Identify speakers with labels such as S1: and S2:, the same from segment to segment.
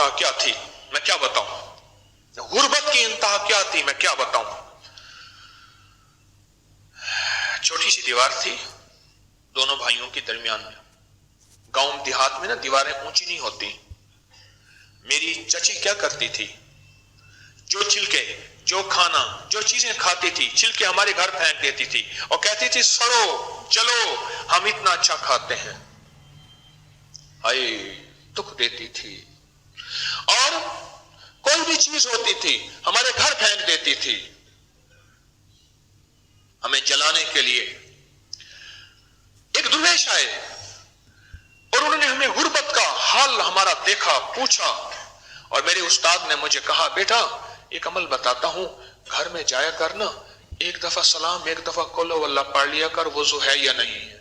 S1: انتہا کیا تھی میں کیا بتاؤں، غربت کی انتہا کیا تھی میں کیا بتاؤں۔ چھوٹی سی دیوار تھی دونوں بھائیوں کے درمیان میں۔ گاؤں دیہات میں نا دیواریں اونچی نہیں ہوتی۔ میری چچی کیا کرتی تھی، جو چھلکے، جو کھانا، جو چیزیں کھاتی تھی چھلکے ہمارے گھر پھینک دیتی تھی اور کہتی تھی سڑو چلو ہم اتنا اچھا کھاتے ہیں۔ ہائے دکھ دیتی تھی۔ اور کوئی بھی چیز ہوتی تھی ہمارے گھر پھینک دیتی تھی ہمیں جلانے کے لیے۔ ایک درویش آئے اور انہوں نے ہمیں غربت کا حال ہمارا دیکھا، پوچھا، اور میرے استاد نے مجھے کہا بیٹا ایک عمل بتاتا ہوں، گھر میں جایا کرنا، ایک دفعہ سلام ایک دفعہ قل واللہ پڑھ لیا کر، وضو ہے یا نہیں ہے۔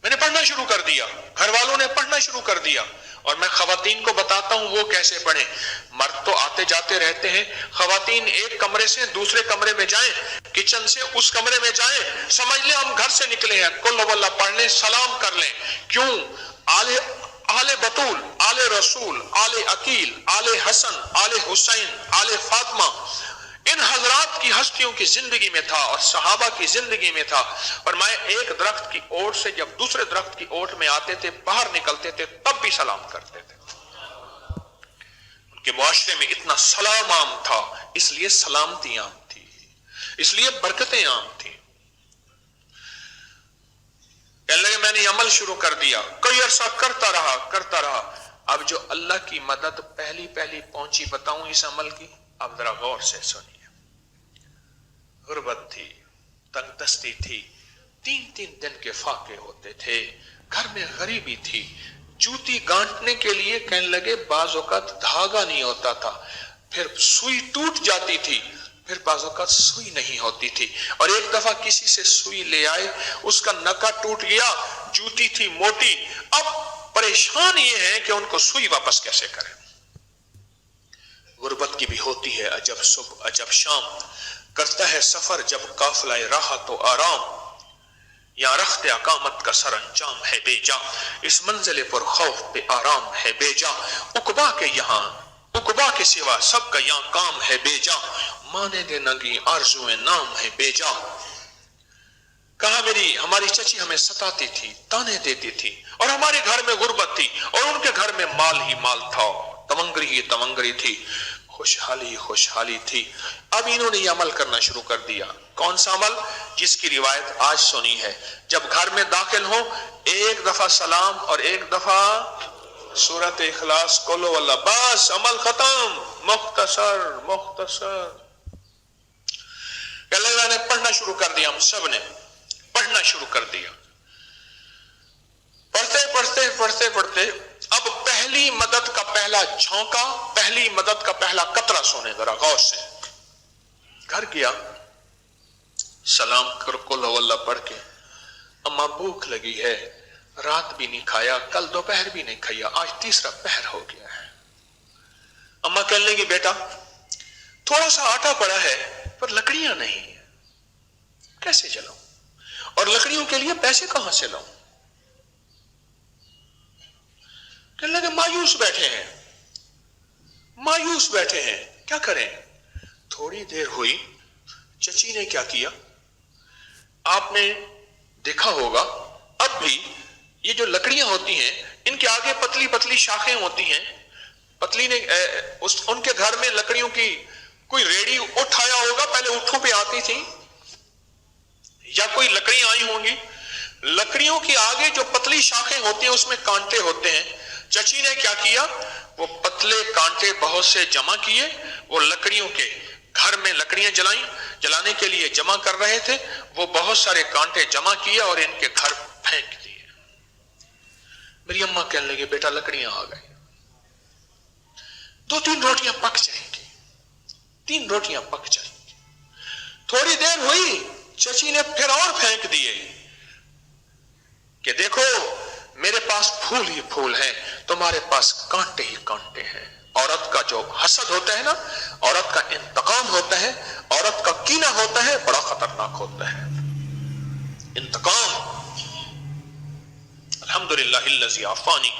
S1: میں نے پڑھنا شروع کر دیا، گھر والوں نے پڑھنا شروع کر دیا، اور میں خواتین کو بتاتا ہوں وہ کیسے پڑھیں۔ مرد تو آتے جاتے رہتے ہیں، خواتین ایک کمرے سے دوسرے کمرے میں جائیں، کچن سے اس کمرے میں جائیں، سمجھ لیں ہم گھر سے نکلے ہیں، قل واللہ پڑھ لیں، سلام کر لیں۔ کیوں؟ آل بطول، آل رسول، آل عقیل، آل حسن، آل حسین، آل فاطمہ، ان حضرات کی ہستیوں کی زندگی میں تھا اور صحابہ کی زندگی میں تھا۔ فرمایا ایک درخت کی اوٹ سے جب دوسرے درخت کی اوٹ میں آتے تھے، باہر نکلتے تھے، تب بھی سلام کرتے تھے۔ ان کے معاشرے میں اتنا سلام عام تھا، اس لیے سلامتی عام تھی، اس لیے برکتیں عام تھیں۔ کہنے لگے میں نے یہ عمل شروع کر دیا، کئی عرصہ کرتا رہا۔ اب جو اللہ کی مدد پہلی پہنچی بتاؤں اس عمل کی، اب ذرا غور سے سنیے۔ غربت تھی، تنگ دستی تھی، 3 دن کے فاقے ہوتے تھے، گھر میں غریبی تھی، جوتی گانٹنے کے لیے کہنے لگے بعض اوقات دھاگا نہیں ہوتا تھا، پھر سوئی ٹوٹ جاتی تھی، پھر بعض اوقات سوئی نہیں ہوتی تھی، اور ایک دفعہ کسی سے سوئی لے آئے، اس کا نکا ٹوٹ گیا، جوتی تھی موٹی، اب پریشان یہ ہے کہ ان کو سوئی واپس کیسے کریں۔ غربت کی بھی ہوتی ہے عجب صبح عجب شام، کرتا ہے سفر جب قافلہ راحت و آرام، یا رخت اقامت کا سر انجام ہے بے جا، اس منزل پر خوف پہ آرام ہے بے جا، عقبا کے یہاں عقبا کے سوا سب کا یہاں کام ہے بے جا، مانے دے نگی آرزویں نام ہے بے جا۔ کہا ہماری چچی ہمیں ستاتی تھی، تانے دیتی تھی، اور ہمارے گھر میں غربت تھی اور ان کے گھر میں مال ہی مال تھا، تمنگری ہی تمنگری تھی، خوشحالی تھی۔ اب انہوں نے یہ عمل کرنا شروع کر دیا۔ کون سا عمل؟ جس کی روایت آج سنی ہے، جب گھر میں داخل ہو ایک دفعہ سلام اور ایک دفعہ سورۃ اخلاص قل واللہ، بس عمل ختم، مختصر۔ اللہ نے پڑھنا شروع کر دیا، ہم سب نے پڑھنا شروع کر دیا، پڑھتے اب پہلی مدد کا پہلا جھونکا، پہلی مدد کا پہلا قطرہ سونے، ذرا غور سے۔ گھر گیا، سلام کر قل واللہ پڑھ کے، اما بھوک لگی ہے، رات بھی نہیں کھایا، کل دوپہر بھی نہیں کھایا، آج تیسرا پہر ہو گیا ہے۔ اما کہنے لگی بیٹا تھوڑا سا آٹا پڑا ہے پر لکڑیاں نہیں ہیں، کیسے جلاؤں، اور لکڑیوں کے لیے پیسے کہاں سے لاؤں؟ کہنے لگے مایوس بیٹھے ہیں، کیا کریں؟ تھوڑی دیر ہوئی، چچی نے کیا کیا، آپ نے دیکھا ہوگا اب بھی یہ جو لکڑیاں ہوتی ہیں ان کے آگے پتلی پتلی شاخیں ہوتی ہیں، پتلی نے ان کے گھر میں لکڑیوں کی کوئی ریڑی اٹھایا ہوگا، پہلے اٹھوں پہ آتی تھی یا کوئی لکڑیاں آئی ہوں گی، لکڑیوں کی آگے جو پتلی شاخیں ہوتی ہیں اس میں کانٹے ہوتے ہیں۔ چچی نے کیا کیا، وہ پتلے کانٹے بہت سے جمع کیے، وہ لکڑیوں کے گھر میں لکڑیاں جلانے کے لیے جمع کر رہے تھے، وہ بہت سارے کانٹے جمع کیا اور ان کے گھر پھینک دیے۔ میری اماں کہنے لگے بیٹا لکڑیاں آ گئی، 2-3 روٹیاں پک جائیں گی، 3 روٹیاں پک جائیں گی۔ تھوڑی دیر ہوئی، چچی نے پھر اور پھینک دیے کہ دیکھو میرے پاس پھول ہی پھول ہیں، تمہارے پاس کانٹے ہی کانٹے ہیں۔ عورت کا جو حسد ہوتا ہے نا، عورت کا انتقام ہوتا ہے، عورت کا کینہ ہوتا ہے، بڑا خطرناک ہوتا ہے انتقام۔ الحمدللہ الذی عافانی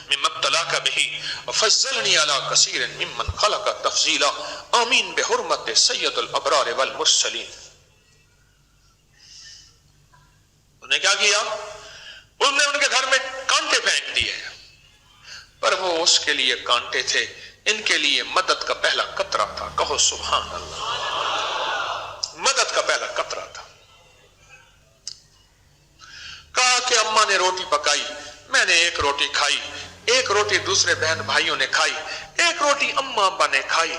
S1: مما ابتلاک بہ وفضلنی علی کثیر ممن خلق تفضیلا آمین بحرمت سید الابرار والمرسلین. انہوں نے کیا کیا؟ انہوں نے ان کے گھر میں کانٹے پھینک دیے، پر وہ اس کے لیے کانٹے تھے، ان کے لیے مدد کا پہلا قطرہ تھا. کہو سبحان اللہ. مدد کا پہلا قطرہ تھا. کہا کہ اماں نے روٹی پکائی، میں نے ایک روٹی کھائی، ایک روٹی دوسرے بہن بھائیوں نے کھائی، ایک روٹی اماں ابا نے کھائی.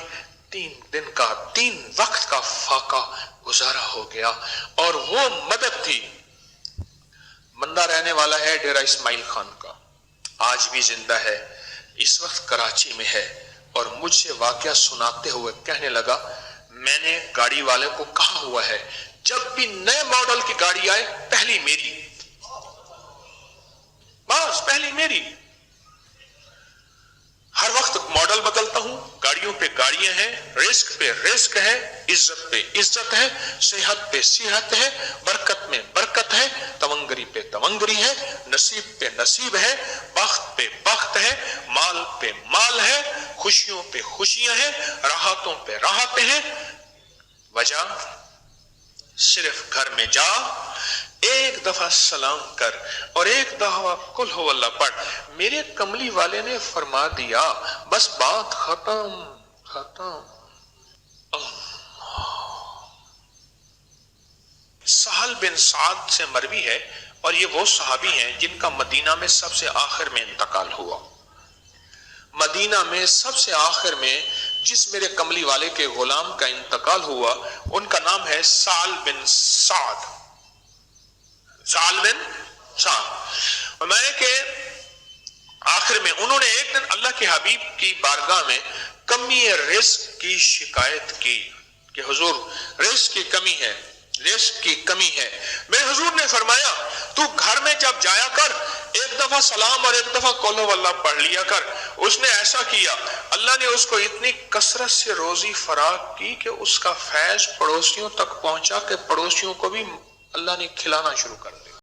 S1: 3 دن کا 3 وقت کا فاقہ گزارا ہو گیا. اور وہ مدد تھی. بندہ رہنے والا ہے ڈیرہ اسماعیل خان کا، آج بھی زندہ ہے، اس وقت کراچی میں ہے، اور مجھ سے واقعہ سناتے ہوئے کہنے لگا میں نے گاڑی والے کو کہا ہوا ہے جب بھی نئے ماڈل کی گاڑی آئے پہلی میری، بس پہلی میری. ہر وقت ماڈل بدلتا ہوں، گاڑیوں پہ گاڑیاں ہیں، رزق پہ رزق ہے، عزت پہ عزت ہے، صحت پہ صحت ہے، برکت میں برکت ہے، تونگری پہ تونگری ہے، نصیب پہ نصیب ہے، بخت پہ بخت ہے، مال پہ مال ہے، خوشیوں پہ خوشیاں ہیں، راحتوں پہ راحتیں ہیں. وجہ صرف گھر میں جا، ایک دفعہ سلام کر اور ایک دفعہ قل ہو اللہ پڑھ. میرے کملی والے نے فرما دیا بس بات ختم ختم. سہل بن سعد سے مروی ہے، اور یہ وہ صحابی ہیں جن کا مدینہ میں سب سے آخر میں انتقال ہوا. مدینہ میں سب سے آخر میں جس میرے کملی والے کے غلام کا انتقال ہوا ان کا نام ہے سہل بن سعد. سہل بن سعد. اور میں کہ آخر میں انہوں نے ایک دن اللہ کے حبیب کی بارگاہ میں کمی رزق کی شکایت کی کہ حضور رزق کی کمی ہے، رزق کی کمی ہے. میرے حضور نے فرمایا تو گھر میں جب جایا کر ایک دفعہ سلام اور ایک دفعہ قول ہو اللہ پڑھ لیا کر. اس نے ایسا کیا، اللہ نے اس کو اتنی کثرت سے روزی فراخ کی کہ اس کا فیض پڑوسیوں تک پہنچا کہ پڑوسیوں کو بھی اللہ نے کھلانا شروع کر دیا.